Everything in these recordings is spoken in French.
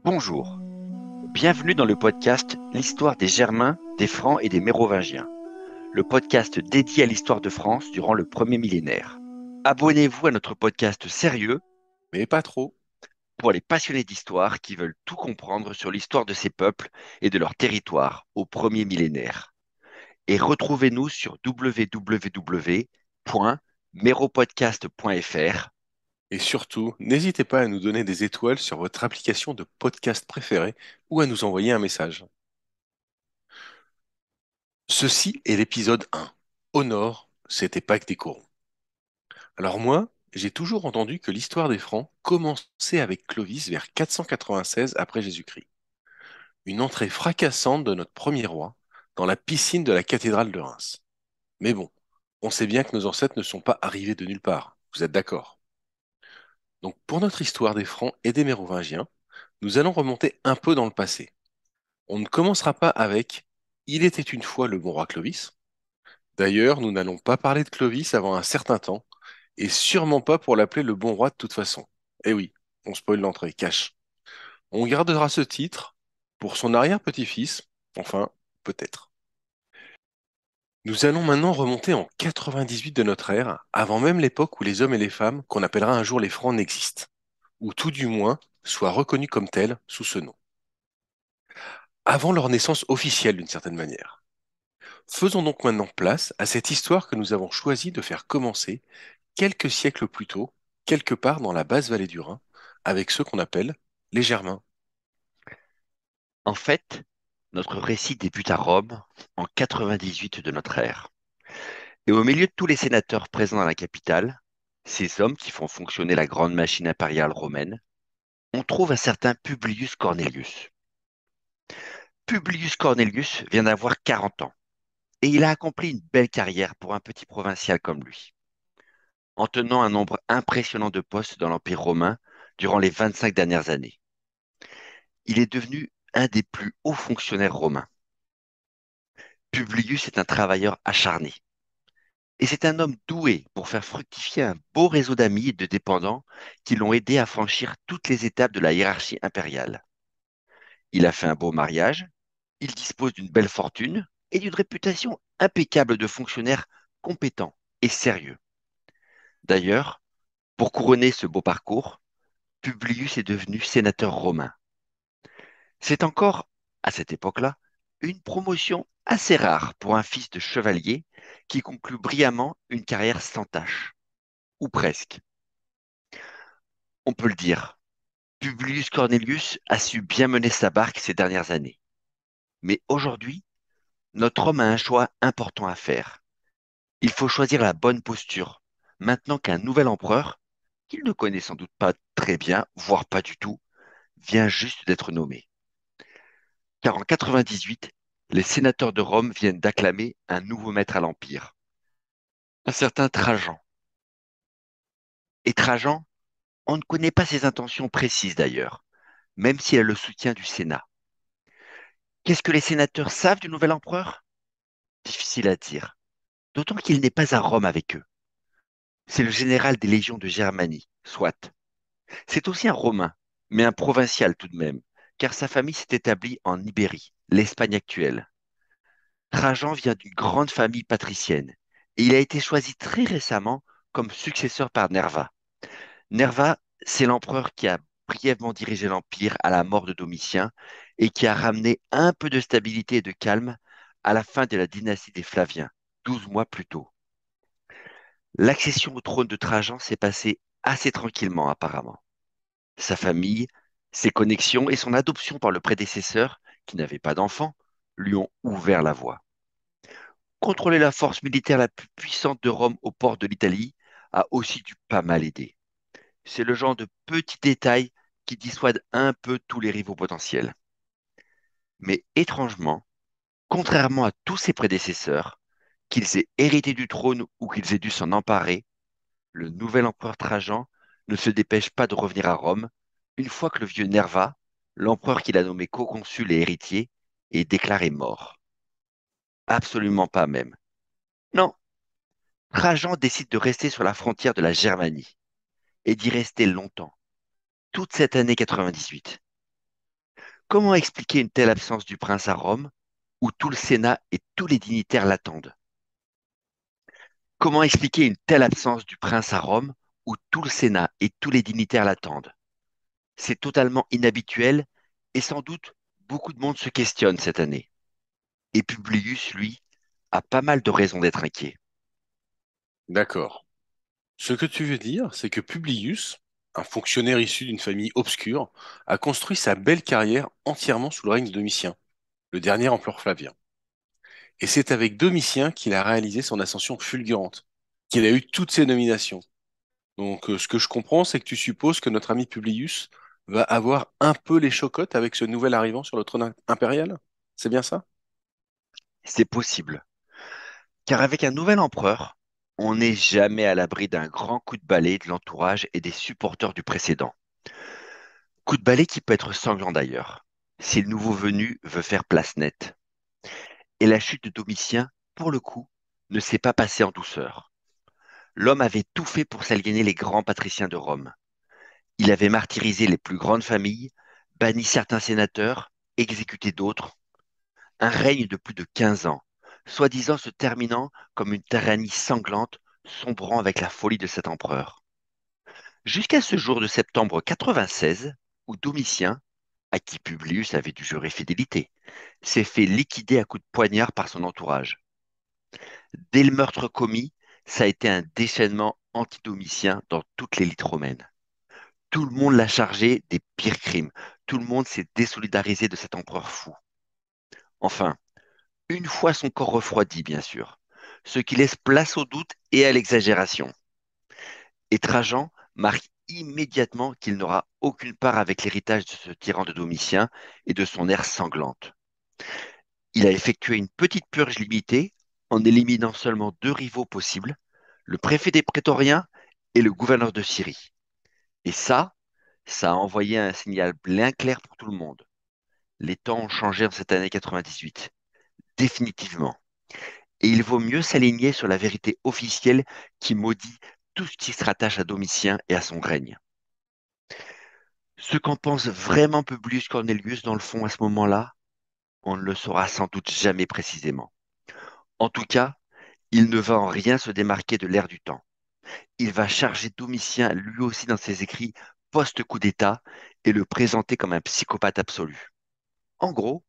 Bonjour, bienvenue dans le podcast L'histoire des Germains, des Francs et des Mérovingiens, le podcast dédié à l'histoire de France durant le premier millénaire. Abonnez-vous à notre podcast sérieux Mais pas trop. pour les passionnés d'histoire qui veulent tout comprendre sur l'histoire de ces peuples et de leur territoire au premier millénaire. Et retrouvez-nous sur www.meropodcast.fr. Et surtout, n'hésitez pas à nous donner des étoiles sur votre application de podcast préférée ou à nous envoyer un message. Ceci est l'épisode 1. Au nord, c'était pas que des corons. Alors moi, j'ai toujours entendu que l'histoire des Francs commençait avec Clovis vers 496 après Jésus-Christ. Une entrée fracassante de notre premier roi dans la piscine de la cathédrale de Reims. Mais bon, on sait bien que nos ancêtres ne sont pas arrivés de nulle part. Vous êtes d'accord? Donc pour notre histoire des Francs et des Mérovingiens, nous allons remonter un peu dans le passé. On ne commencera pas avec Il était une fois le bon roi Clovis. D'ailleurs, nous n'allons pas parler de Clovis avant un certain temps, et sûrement pas pour l'appeler le bon roi de toute façon. Eh oui, on spoil l'entrée, cache. On gardera ce titre pour son arrière-petit-fils, enfin, peut-être. Nous allons maintenant remonter en 98 de notre ère, avant même l'époque où les hommes et les femmes, qu'on appellera un jour les Francs, n'existent, ou tout du moins soient reconnus comme tels sous ce nom. Avant leur naissance officielle d'une certaine manière. Faisons donc maintenant place à cette histoire que nous avons choisi de faire commencer quelques siècles plus tôt, quelque part dans la basse vallée du Rhin, avec ceux qu'on appelle les Germains. En fait, notre récit débute à Rome en 98 de notre ère. Et au milieu de tous les sénateurs présents dans la capitale, ces hommes qui font fonctionner la grande machine impériale romaine, on trouve un certain Publius Cornelius. Publius Cornelius vient d'avoir 40 ans et il a accompli une belle carrière pour un petit provincial comme lui, en tenant un nombre impressionnant de postes dans l'Empire romain durant les 25 dernières années. Il est devenu un des plus hauts fonctionnaires romains. Publius est un travailleur acharné. Et c'est un homme doué pour faire fructifier un beau réseau d'amis et de dépendants qui l'ont aidé à franchir toutes les étapes de la hiérarchie impériale. Il a fait un beau mariage, il dispose d'une belle fortune et d'une réputation impeccable de fonctionnaire compétent et sérieux. D'ailleurs, pour couronner ce beau parcours, Publius est devenu sénateur romain. C'est encore, à cette époque-là, une promotion assez rare pour un fils de chevalier qui conclut brillamment une carrière sans tache, ou presque. On peut le dire, Publius Cornelius a su bien mener sa barque ces dernières années. Mais aujourd'hui, notre homme a un choix important à faire. Il faut choisir la bonne posture, maintenant qu'un nouvel empereur, qu'il ne connaît sans doute pas très bien, voire pas du tout, vient juste d'être nommé. Car en 98, les sénateurs de Rome viennent d'acclamer un nouveau maître à l'Empire, un certain Trajan. Et Trajan, on ne connaît pas ses intentions précises d'ailleurs, même s'il a le soutien du Sénat. Qu'est-ce que les sénateurs savent du nouvel empereur? Difficile à dire, d'autant qu'il n'est pas à Rome avec eux. C'est le général des légions de Germanie, soit. C'est aussi un Romain, mais un provincial tout de même, car sa famille s'est établie en Ibérie, l'Espagne actuelle. Trajan vient d'une grande famille patricienne, et il a été choisi très récemment comme successeur par Nerva. Nerva, c'est l'empereur qui a brièvement dirigé l'Empire à la mort de Domitien et qui a ramené un peu de stabilité et de calme à la fin de la dynastie des Flaviens, 12 mois plus tôt. L'accession au trône de Trajan s'est passée assez tranquillement apparemment. Sa famille, ses connexions et son adoption par le prédécesseur, qui n'avait pas d'enfant, lui ont ouvert la voie. Contrôler la force militaire la plus puissante de Rome au port de l'Italie a aussi dû pas mal aider. C'est le genre de petits détails qui dissuadent un peu tous les rivaux potentiels. Mais étrangement, contrairement à tous ses prédécesseurs, qu'ils aient hérité du trône ou qu'ils aient dû s'en emparer, le nouvel empereur Trajan ne se dépêche pas de revenir à Rome une fois que le vieux Nerva, l'empereur qu'il a nommé co-consul et héritier, et est déclaré mort. Absolument pas même. Non, Trajan décide de rester sur la frontière de la Germanie et d'y rester longtemps, toute cette année 98. Comment expliquer une telle absence du prince à Rome, où tout le Sénat et tous les dignitaires l'attendent? Comment expliquer une telle absence du prince à Rome, où tout le Sénat et tous les dignitaires l'attendent? C'est totalement inhabituel et sans doute beaucoup de monde se questionne cette année. Et Publius, lui, a pas mal de raisons d'être inquiet. D'accord. Ce que tu veux dire, c'est que Publius, un fonctionnaire issu d'une famille obscure, a construit sa belle carrière entièrement sous le règne de Domitien, le dernier empereur Flavien. Et c'est avec Domitien qu'il a réalisé son ascension fulgurante, qu'il a eu toutes ses nominations. Donc, ce que je comprends, c'est que tu supposes que notre ami Publius va avoir un peu les chocottes avec ce nouvel arrivant sur le trône impérial? C'est bien ça? C'est possible, car avec un nouvel empereur, on n'est jamais à l'abri d'un grand coup de balai de l'entourage et des supporters du précédent. Coup de balai qui peut être sanglant d'ailleurs, si le nouveau venu veut faire place nette. Et la chute de Domitien, pour le coup, ne s'est pas passée en douceur. L'homme avait tout fait pour s'aliéner les grands patriciens de Rome. Il avait martyrisé les plus grandes familles, banni certains sénateurs, exécuté d'autres. Un règne de plus de 15 ans, soi-disant se terminant comme une tyrannie sanglante, sombrant avec la folie de cet empereur. Jusqu'à ce jour de septembre 96, où Domitien, à qui Publius avait dû jurer fidélité, s'est fait liquider à coups de poignard par son entourage. Dès le meurtre commis, ça a été un déchaînement anti-domitien dans toute l'élite romaine. Tout le monde l'a chargé des pires crimes. Tout le monde s'est désolidarisé de cet empereur fou. Enfin, une fois son corps refroidi, bien sûr, ce qui laisse place au doute et à l'exagération. Et Trajan marque immédiatement qu'il n'aura aucune part avec l'héritage de ce tyran de Domitien et de son ère sanglante. Il a effectué une petite purge limitée en éliminant seulement deux rivaux possibles, le préfet des Prétoriens et le gouverneur de Syrie. Et ça a envoyé un signal bien clair pour tout le monde. Les temps ont changé en cette année 98, définitivement. Et il vaut mieux s'aligner sur la vérité officielle qui maudit tout ce qui se rattache à Domitien et à son règne. Ce qu'en pense vraiment Publius Cornelius dans le fond à ce moment-là, on ne le saura sans doute jamais précisément. En tout cas, il ne va en rien se démarquer de l'ère du temps. Il va charger Domitien lui aussi dans ses écrits post-coup d'État et le présenter comme un psychopathe absolu. En gros,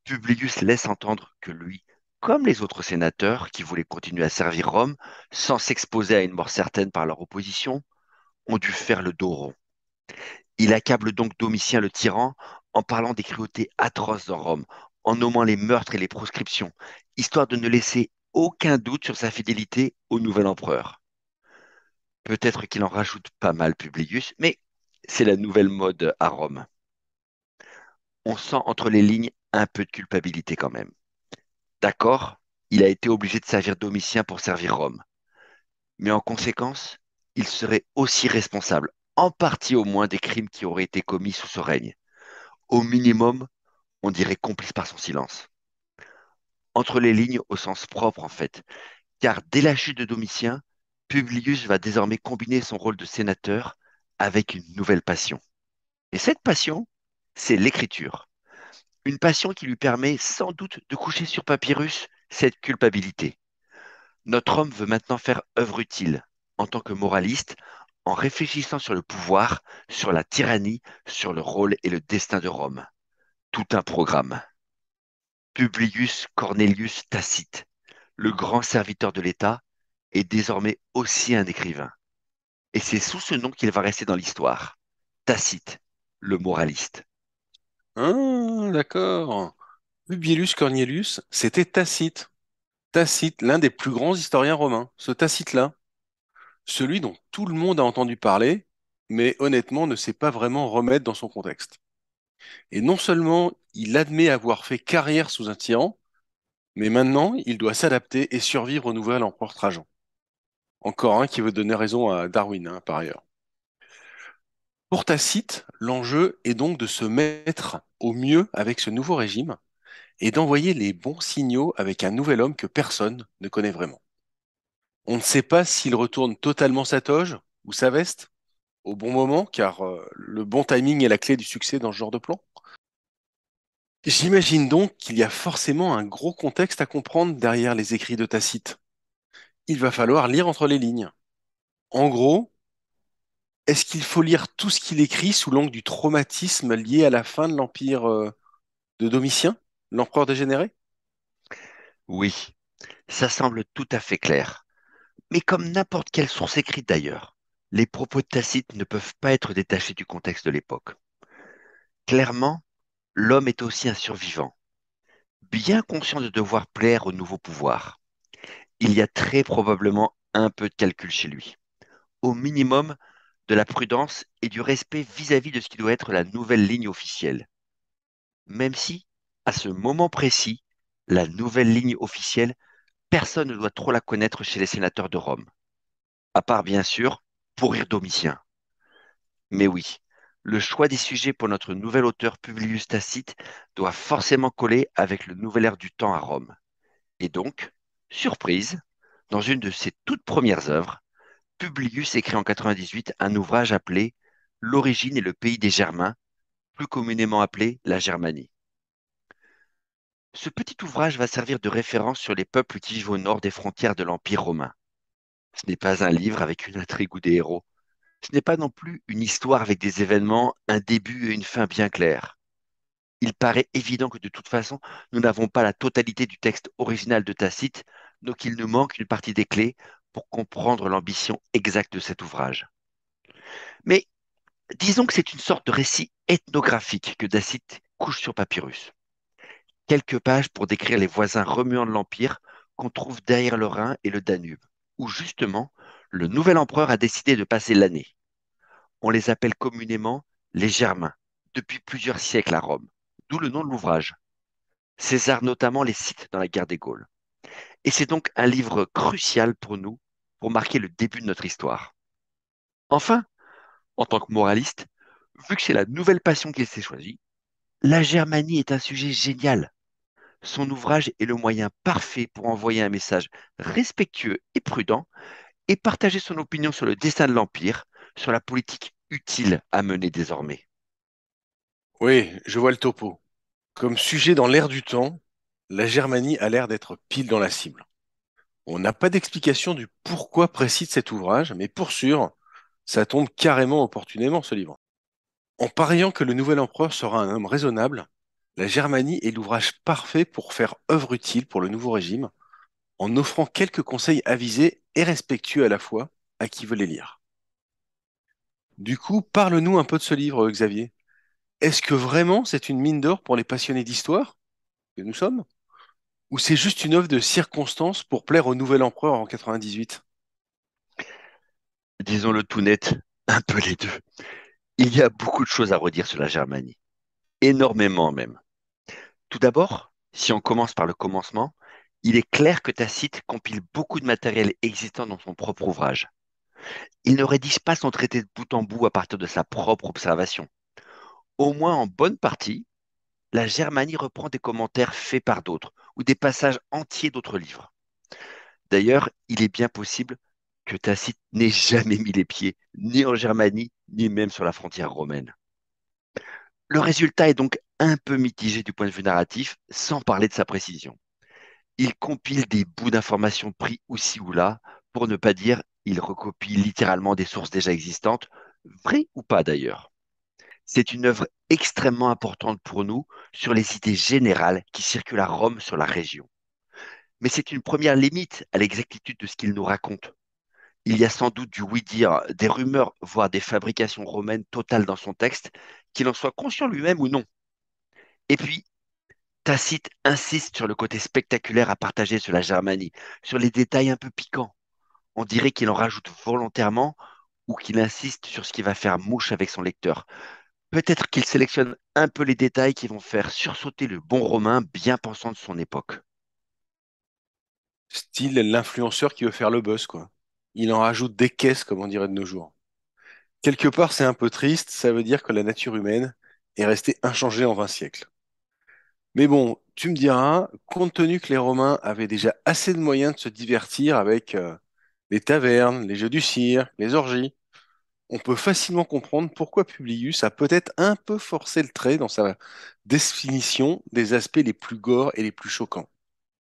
Publius laisse entendre que lui, comme les autres sénateurs qui voulaient continuer à servir Rome sans s'exposer à une mort certaine par leur opposition, ont dû faire le dos rond. Il accable donc Domitien le tyran en parlant des cruautés atroces dans Rome, en nommant les meurtres et les proscriptions, histoire de ne laisser aucun doute sur sa fidélité au nouvel empereur. Peut-être qu'il en rajoute pas mal Publius, mais c'est la nouvelle mode à Rome. On sent entre les lignes un peu de culpabilité quand même. D'accord, il a été obligé de servir Domitien pour servir Rome, mais en conséquence, il serait aussi responsable, en partie au moins, des crimes qui auraient été commis sous ce règne. Au minimum, on dirait complice par son silence. Entre les lignes au sens propre en fait, car dès la chute de Domitien, Publius va désormais combiner son rôle de sénateur avec une nouvelle passion. Et cette passion, c'est l'écriture. Une passion qui lui permet sans doute de coucher sur papyrus cette culpabilité. Notre homme veut maintenant faire œuvre utile en tant que moraliste, en réfléchissant sur le pouvoir, sur la tyrannie, sur le rôle et le destin de Rome. Tout un programme. Publius Cornelius Tacite, le grand serviteur de l'État, est désormais aussi un écrivain. Et c'est sous ce nom qu'il va rester dans l'histoire. Tacite, le moraliste. Ah, d'accord. Publius Cornelius, c'était Tacite. Tacite, l'un des plus grands historiens romains. Ce Tacite-là, celui dont tout le monde a entendu parler, mais honnêtement ne sait pas vraiment remettre dans son contexte. Et non seulement il admet avoir fait carrière sous un tyran, mais maintenant il doit s'adapter et survivre au nouvel empereur Trajan. Encore un qui veut donner raison à Darwin, hein, par ailleurs. Pour Tacite, l'enjeu est donc de se mettre au mieux avec ce nouveau régime et d'envoyer les bons signaux avec un nouvel homme que personne ne connaît vraiment. On ne sait pas s'il retourne totalement sa toge ou sa veste au bon moment, car le bon timing est la clé du succès dans ce genre de plan. J'imagine donc qu'il y a forcément un gros contexte à comprendre derrière les écrits de Tacite. Il va falloir lire entre les lignes. En gros, est-ce qu'il faut lire tout ce qu'il écrit sous l'angle du traumatisme lié à la fin de l'empire de Domitien, l'empereur dégénéré? Oui, ça semble tout à fait clair. Mais comme n'importe quelle source écrite d'ailleurs, les propos de Tacite ne peuvent pas être détachés du contexte de l'époque. Clairement, l'homme est aussi un survivant, bien conscient de devoir plaire au nouveau pouvoir. Il y a très probablement un peu de calcul chez lui. Au minimum, de la prudence et du respect vis-à-vis de ce qui doit être la nouvelle ligne officielle. Même si, à ce moment précis, la nouvelle ligne officielle, personne ne doit trop la connaître chez les sénateurs de Rome. À part, bien sûr, pour rire Domitien. Mais oui, le choix des sujets pour notre nouvel auteur Publius Tacite doit forcément coller avec le nouvel air du temps à Rome. Et donc, surprise, dans une de ses toutes premières œuvres, Publius écrit en 98 un ouvrage appelé L'origine et le pays des Germains, plus communément appelé la Germanie. Ce petit ouvrage va servir de référence sur les peuples qui vivent au nord des frontières de l'Empire romain. Ce n'est pas un livre avec une intrigue ou des héros. Ce n'est pas non plus une histoire avec des événements, un début et une fin bien clairs. Il paraît évident que de toute façon, nous n'avons pas la totalité du texte original de Tacite, donc il nous manque une partie des clés pour comprendre l'ambition exacte de cet ouvrage. Mais disons que c'est une sorte de récit ethnographique que Tacite couche sur papyrus. Quelques pages pour décrire les voisins remuants de l'Empire qu'on trouve derrière le Rhin et le Danube, où justement le nouvel empereur a décidé de passer l'année. On les appelle communément les Germains, depuis plusieurs siècles à Rome, d'où le nom de l'ouvrage. César notamment les cite dans la guerre des Gaules. Et c'est donc un livre crucial pour nous, pour marquer le début de notre histoire. Enfin, en tant que moraliste, vu que c'est la nouvelle passion qu'il s'est choisie, la Germanie est un sujet génial. Son ouvrage est le moyen parfait pour envoyer un message respectueux et prudent et partager son opinion sur le destin de l'Empire, sur la politique utile à mener désormais. Oui, je vois le topo. Comme sujet dans l'air du temps, la Germanie a l'air d'être pile dans la cible. On n'a pas d'explication du pourquoi précis de cet ouvrage, mais pour sûr, ça tombe carrément opportunément ce livre. En pariant que le nouvel empereur sera un homme raisonnable, la Germanie est l'ouvrage parfait pour faire œuvre utile pour le nouveau régime, en offrant quelques conseils avisés et respectueux à la fois à qui veut les lire. Du coup, parle-nous un peu de ce livre, Xavier. Est-ce que vraiment c'est une mine d'or pour les passionnés d'histoire que nous sommes? Ou c'est juste une œuvre de circonstance pour plaire au nouvel empereur en 98? Disons-le tout net, un peu les deux. Il y a beaucoup de choses à redire sur la Germanie, énormément même. Tout d'abord, si on commence par le commencement, il est clair que Tacite compile beaucoup de matériel existant dans son propre ouvrage. Il ne rédige pas son traité de bout en bout à partir de sa propre observation. Au moins en bonne partie, la Germanie reprend des commentaires faits par d'autres ou des passages entiers d'autres livres. D'ailleurs, il est bien possible que Tacite n'ait jamais mis les pieds ni en Germanie, ni même sur la frontière romaine. Le résultat est donc un peu mitigé du point de vue narratif, sans parler de sa précision. Il compile des bouts d'informations pris ici ou là, pour ne pas dire il recopie littéralement des sources déjà existantes, vraies ou pas d'ailleurs. C'est une œuvre extrêmement importante pour nous sur les idées générales qui circulent à Rome sur la région. Mais c'est une première limite à l'exactitude de ce qu'il nous raconte. Il y a sans doute du oui-dire, des rumeurs, voire des fabrications romaines totales dans son texte, qu'il en soit conscient lui-même ou non. Et puis, Tacite insiste sur le côté spectaculaire à partager sur la Germanie, sur les détails un peu piquants. On dirait qu'il en rajoute volontairement ou qu'il insiste sur ce qui va faire mouche avec son lecteur. Peut-être qu'il sélectionne un peu les détails qui vont faire sursauter le bon Romain bien pensant de son époque. Style l'influenceur qui veut faire le buzz, quoi. Il en rajoute des caisses, comme on dirait de nos jours. Quelque part, c'est un peu triste, ça veut dire que la nature humaine est restée inchangée en 20 siècles. Mais bon, tu me diras, compte tenu que les Romains avaient déjà assez de moyens de se divertir avec les tavernes, les jeux du cirque, les orgies, on peut facilement comprendre pourquoi Publius a peut-être un peu forcé le trait dans sa définition des aspects les plus gores et les plus choquants.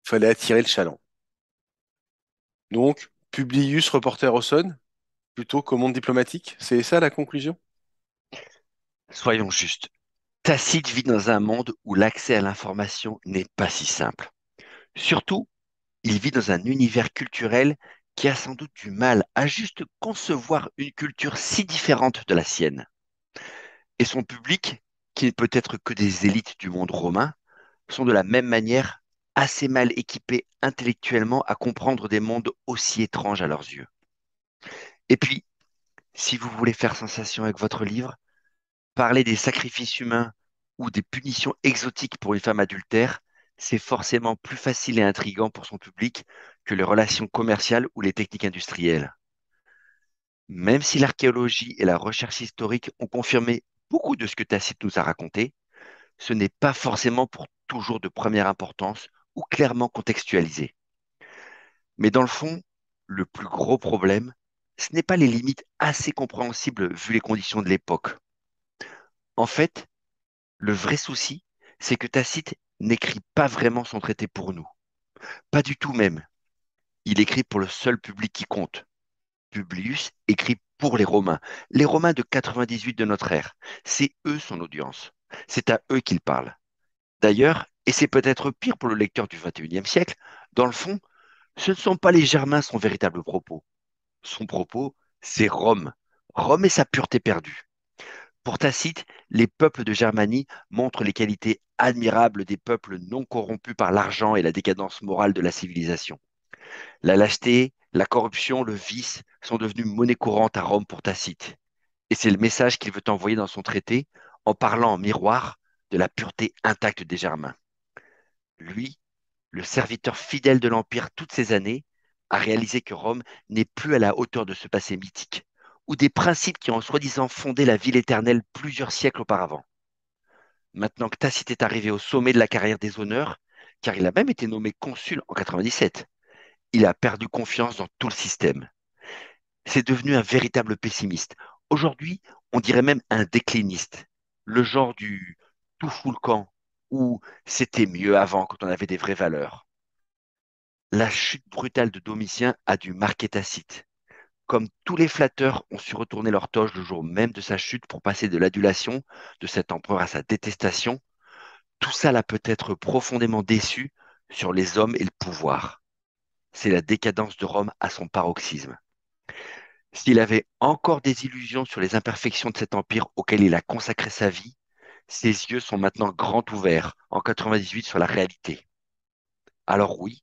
Fallait attirer le chaland. Donc, Publius reporter au Sun, plutôt qu'au monde diplomatique, c'est ça la conclusion? Soyons justes. Tacite vit dans un monde où l'accès à l'information n'est pas si simple. Surtout, il vit dans un univers culturel qui a sans doute du mal à juste concevoir une culture si différente de la sienne. Et son public, qui ne peut être que des élites du monde romain, sont de la même manière assez mal équipés intellectuellement à comprendre des mondes aussi étranges à leurs yeux. Et puis, si vous voulez faire sensation avec votre livre, parler des sacrifices humains ou des punitions exotiques pour une femme adultère, c'est forcément plus facile et intriguant pour son public que les relations commerciales ou les techniques industrielles. Même si l'archéologie et la recherche historique ont confirmé beaucoup de ce que Tacite nous a raconté, ce n'est pas forcément pour toujours de première importance ou clairement contextualisé. Mais dans le fond, le plus gros problème, ce n'est pas les limites assez compréhensibles vu les conditions de l'époque. En fait, le vrai souci, c'est que Tacite n'écrit pas vraiment son traité pour nous. Pas du tout même. Il écrit pour le seul public qui compte. Publius écrit pour les Romains de 98 de notre ère. C'est eux son audience. C'est à eux qu'il parle. D'ailleurs, et c'est peut-être pire pour le lecteur du XXIe siècle, dans le fond, ce ne sont pas les Germains son véritable propos. Son propos, c'est Rome. Rome et sa pureté perdue. Pour Tacite, les peuples de Germanie montrent les qualités admirables des peuples non corrompus par l'argent et la décadence morale de la civilisation. La lâcheté, la corruption, le vice sont devenus monnaie courante à Rome pour Tacite. Et c'est le message qu'il veut envoyer dans son traité en parlant en miroir de la pureté intacte des Germains. Lui, le serviteur fidèle de l'Empire toutes ces années, a réalisé que Rome n'est plus à la hauteur de ce passé mythique, ou des principes qui ont soi-disant fondé la ville éternelle plusieurs siècles auparavant. Maintenant que Tacite est arrivé au sommet de la carrière des honneurs, car il a même été nommé consul en 97, il a perdu confiance dans tout le système. C'est devenu un véritable pessimiste. Aujourd'hui, on dirait même un décliniste. Le genre du tout fout le camp, ou c'était mieux avant quand on avait des vraies valeurs. La chute brutale de Domitien a dû marquer Tacite. Comme tous les flatteurs ont su retourner leur toge le jour même de sa chute pour passer de l'adulation de cet empereur à sa détestation, tout ça l'a peut-être profondément déçu sur les hommes et le pouvoir. C'est la décadence de Rome à son paroxysme. S'il avait encore des illusions sur les imperfections de cet empire auquel il a consacré sa vie, ses yeux sont maintenant grands ouverts en 98 sur la réalité. Alors oui,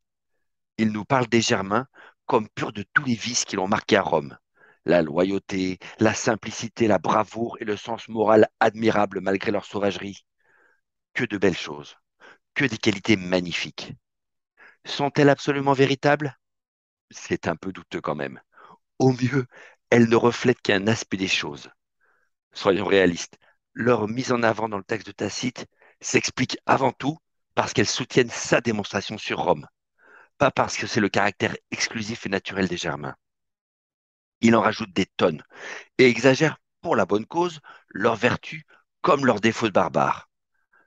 il nous parle des Germains comme purs de tous les vices qui l'ont marqué à Rome. La loyauté, la simplicité, la bravoure et le sens moral admirable malgré leur sauvagerie. Que de belles choses, que des qualités magnifiques. Sont-elles absolument véritables? C'est un peu douteux quand même. Au mieux, elles ne reflètent qu'un aspect des choses. Soyons réalistes, leur mise en avant dans le texte de Tacite s'explique avant tout parce qu'elles soutiennent sa démonstration sur Rome, pas parce que c'est le caractère exclusif et naturel des Germains. Il en rajoute des tonnes et exagère pour la bonne cause leurs vertus comme leurs défauts de barbares.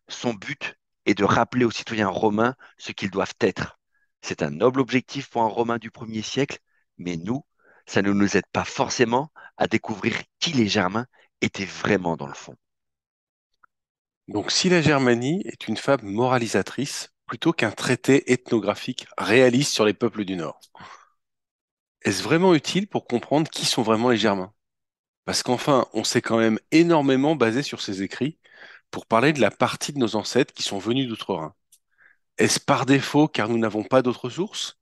Son but est de rappeler aux citoyens romains ce qu'ils doivent être. C'est un noble objectif pour un Romain du 1er siècle, mais nous, ça ne nous aide pas forcément à découvrir qui les Germains étaient vraiment dans le fond. Donc, si la Germanie est une fable moralisatrice plutôt qu'un traité ethnographique réaliste sur les peuples du Nord, est-ce vraiment utile pour comprendre qui sont vraiment les Germains? Parce qu'enfin, on s'est quand même énormément basé sur ces écrits pour parler de la partie de nos ancêtres qui sont venus d'outre-Rhin. Est-ce par défaut car nous n'avons pas d'autres sources?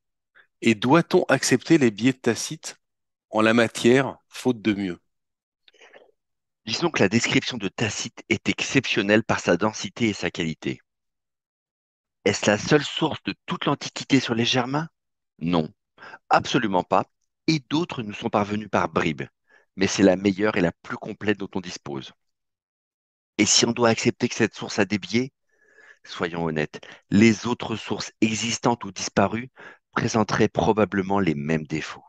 Et doit-on accepter les biais de Tacite en la matière, faute de mieux? Disons que la description de Tacite est exceptionnelle par sa densité et sa qualité. Est-ce la seule source de toute l'Antiquité sur les Germains? Non, absolument pas, et d'autres nous sont parvenus par bribes, mais c'est la meilleure et la plus complète dont on dispose. Et si on doit accepter que cette source a des biais, soyons honnêtes, les autres sources existantes ou disparues présenteraient probablement les mêmes défauts.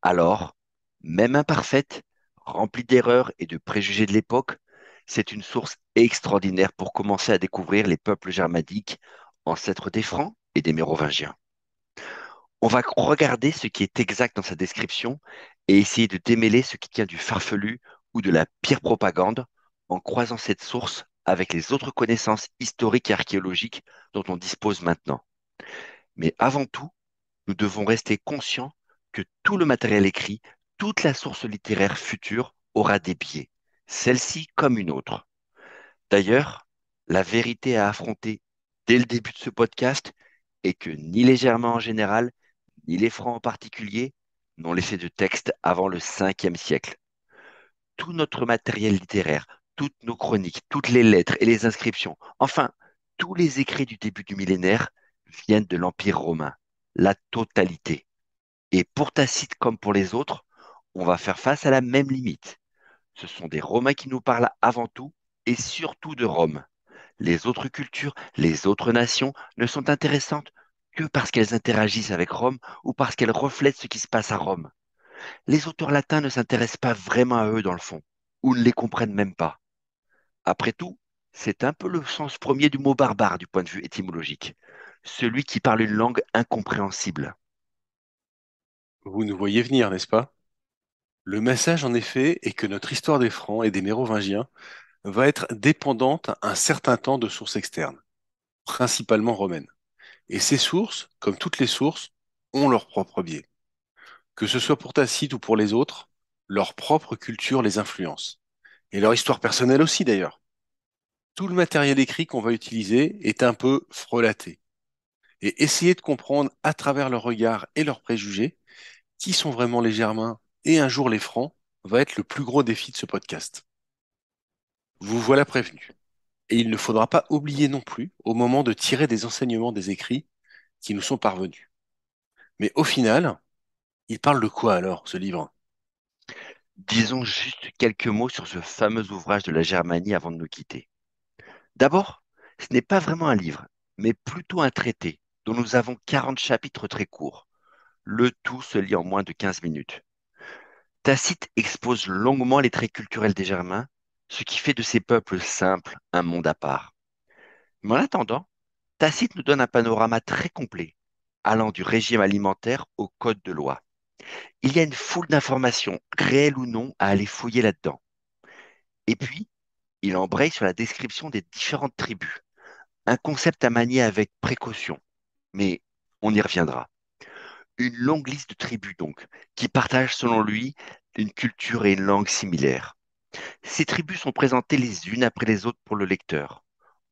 Alors, même imparfaite, remplie d'erreurs et de préjugés de l'époque, c'est une source extraordinaire pour commencer à découvrir les peuples germaniques, ancêtres des Francs et des Mérovingiens. On va regarder ce qui est exact dans sa description et essayer de démêler ce qui tient du farfelu ou de la pire propagande en croisant cette source avec les autres connaissances historiques et archéologiques dont on dispose maintenant. Mais avant tout, nous devons rester conscients que tout le matériel écrit, toute la source littéraire future aura des biais, celle-ci comme une autre. D'ailleurs, la vérité à affronter dès le début de ce podcast est que ni les Germains en général, ni les Francs en particulier, n'ont laissé de texte avant le 5e siècle. Tout notre matériel littéraire, toutes nos chroniques, toutes les lettres et les inscriptions, enfin, tous les écrits du début du millénaire viennent de l'Empire romain, la totalité. Et pour Tacite comme pour les autres, on va faire face à la même limite. Ce sont des Romains qui nous parlent avant tout et surtout de Rome. Les autres cultures, les autres nations ne sont intéressantes que parce qu'elles interagissent avec Rome ou parce qu'elles reflètent ce qui se passe à Rome. Les auteurs latins ne s'intéressent pas vraiment à eux dans le fond, ou ne les comprennent même pas. Après tout, c'est un peu le sens premier du mot barbare du point de vue étymologique. Celui qui parle une langue incompréhensible. Vous nous voyez venir, n'est-ce pas? Le message, en effet, est que notre histoire des Francs et des Mérovingiens va être dépendante un certain temps de sources externes, principalement romaines. Et ces sources, comme toutes les sources, ont leur propre biais. Que ce soit pour Tacite ou pour les autres, leur propre culture les influence. Et leur histoire personnelle aussi, d'ailleurs. Tout le matériel écrit qu'on va utiliser est un peu frelaté. Et essayer de comprendre à travers leur regard et leurs préjugés qui sont vraiment les Germains et un jour les Francs va être le plus gros défi de ce podcast. Vous voilà prévenu. Et il ne faudra pas oublier non plus, au moment de tirer des enseignements des écrits qui nous sont parvenus. Mais au final, il parle de quoi alors, ce livre? Disons juste quelques mots sur ce fameux ouvrage de la Germanie avant de nous quitter. D'abord, ce n'est pas vraiment un livre, mais plutôt un traité dont nous avons 40 chapitres très courts. Le tout se lit en moins de 15 minutes. Tacite expose longuement les traits culturels des Germains, ce qui fait de ces peuples simples un monde à part. Mais en attendant, Tacite nous donne un panorama très complet, allant du régime alimentaire au code de loi. Il y a une foule d'informations, réelles ou non, à aller fouiller là-dedans. Et puis, il embraye sur la description des différentes tribus, un concept à manier avec précaution, mais on y reviendra. Une longue liste de tribus donc, qui partagent selon lui une culture et une langue similaires. Ces tribus sont présentées les unes après les autres pour le lecteur.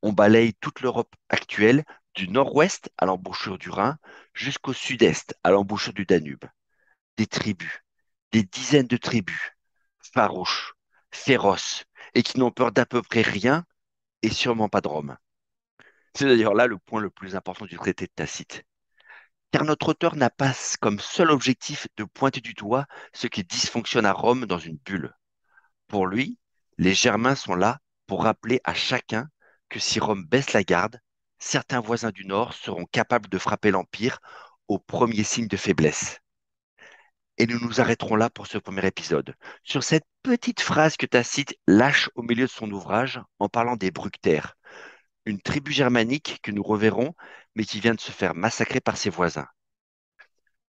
On balaye toute l'Europe actuelle, du nord-ouest à l'embouchure du Rhin jusqu'au sud-est à l'embouchure du Danube. Des tribus, des dizaines de tribus, farouches, féroces, et qui n'ont peur d'à peu près rien et sûrement pas de Rome. C'est d'ailleurs là le point le plus important du traité de Tacite. Car notre auteur n'a pas comme seul objectif de pointer du doigt ce qui dysfonctionne à Rome dans une bulle. Pour lui, les Germains sont là pour rappeler à chacun que si Rome baisse la garde, certains voisins du Nord seront capables de frapper l'Empire au premier signe de faiblesse. Et nous nous arrêterons là pour ce premier épisode, sur cette petite phrase que Tacite lâche au milieu de son ouvrage en parlant des Bructères, une tribu germanique que nous reverrons, mais qui vient de se faire massacrer par ses voisins.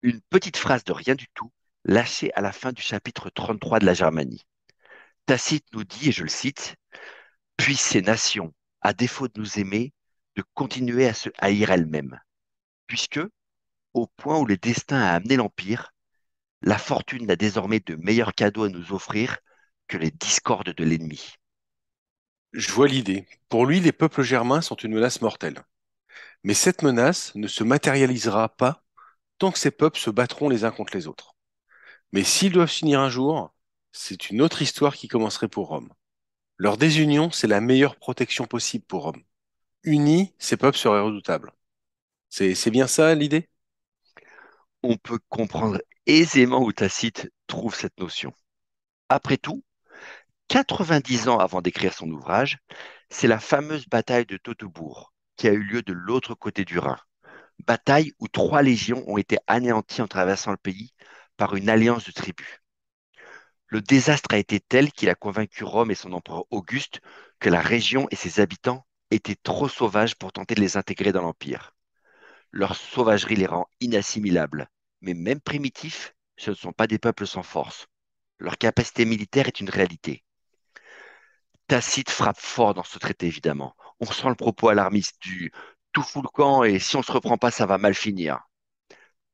Une petite phrase de rien du tout, lâchée à la fin du chapitre 33 de la Germanie. Tacite nous dit, et je le cite, puissent ces nations, à défaut de nous aimer, de continuer à se haïr elles-mêmes, puisque, au point où le destin a amené l'Empire, la fortune n'a désormais de meilleurs cadeaux à nous offrir que les discordes de l'ennemi. Je vois l'idée. Pour lui, les peuples germains sont une menace mortelle. Mais cette menace ne se matérialisera pas tant que ces peuples se battront les uns contre les autres. Mais s'ils doivent s'unir un jour, c'est une autre histoire qui commencerait pour Rome. Leur désunion, c'est la meilleure protection possible pour Rome. Unis, ces peuples seraient redoutables. C'est bien ça l'idée? On peut comprendre aisément où Tacite trouve cette notion. Après tout, 90 ans avant d'écrire son ouvrage, c'est la fameuse bataille de Teutobourg, qui a eu lieu de l'autre côté du Rhin. Bataille où 3 légions ont été anéanties en traversant le pays par une alliance de tribus. Le désastre a été tel qu'il a convaincu Rome et son empereur Auguste que la région et ses habitants étaient trop sauvages pour tenter de les intégrer dans l'Empire. Leur sauvagerie les rend inassimilables. Mais même primitifs, ce ne sont pas des peuples sans force. Leur capacité militaire est une réalité. Tacite frappe fort dans ce traité, évidemment. On sent le propos alarmiste du tout fout le camp et si on se reprend pas, ça va mal finir.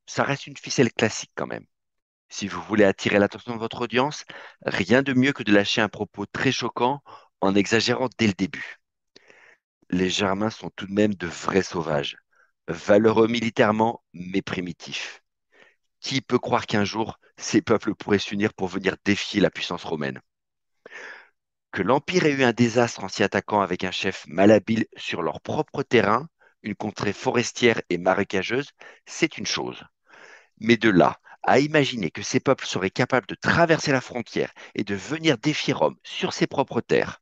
Ça reste une ficelle classique quand même. Si vous voulez attirer l'attention de votre audience, rien de mieux que de lâcher un propos très choquant en exagérant dès le début. Les Germains sont tout de même de vrais sauvages, valeureux militairement, mais primitifs. Qui peut croire qu'un jour, ces peuples pourraient s'unir pour venir défier la puissance romaine? Que l'Empire ait eu un désastre en s'y attaquant avec un chef malhabile sur leur propre terrain, une contrée forestière et marécageuse, c'est une chose. Mais de là à imaginer que ces peuples seraient capables de traverser la frontière et de venir défier Rome sur ses propres terres,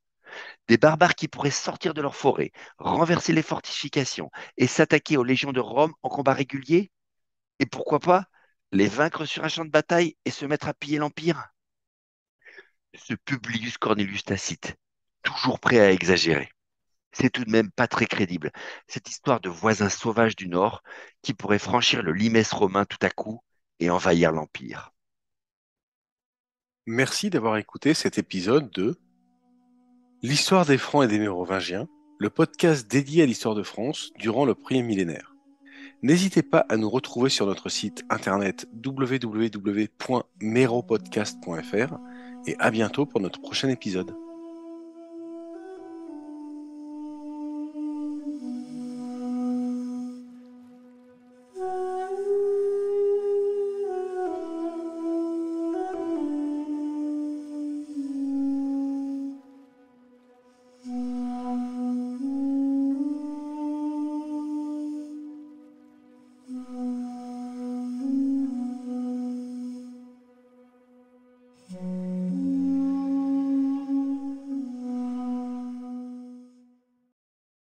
des barbares qui pourraient sortir de leurs forêts, renverser les fortifications et s'attaquer aux légions de Rome en combat régulier, et pourquoi pas les vaincre sur un champ de bataille et se mettre à piller l'Empire? Ce Publius Cornelius Tacite, toujours prêt à exagérer. C'est tout de même pas très crédible, cette histoire de voisins sauvages du Nord qui pourraient franchir le limès romain tout à coup et envahir l'Empire. Merci d'avoir écouté cet épisode de L'histoire des Francs et des Mérovingiens, le podcast dédié à l'histoire de France durant le premier millénaire. N'hésitez pas à nous retrouver sur notre site internet www.meropodcast.fr et à bientôt pour notre prochain épisode.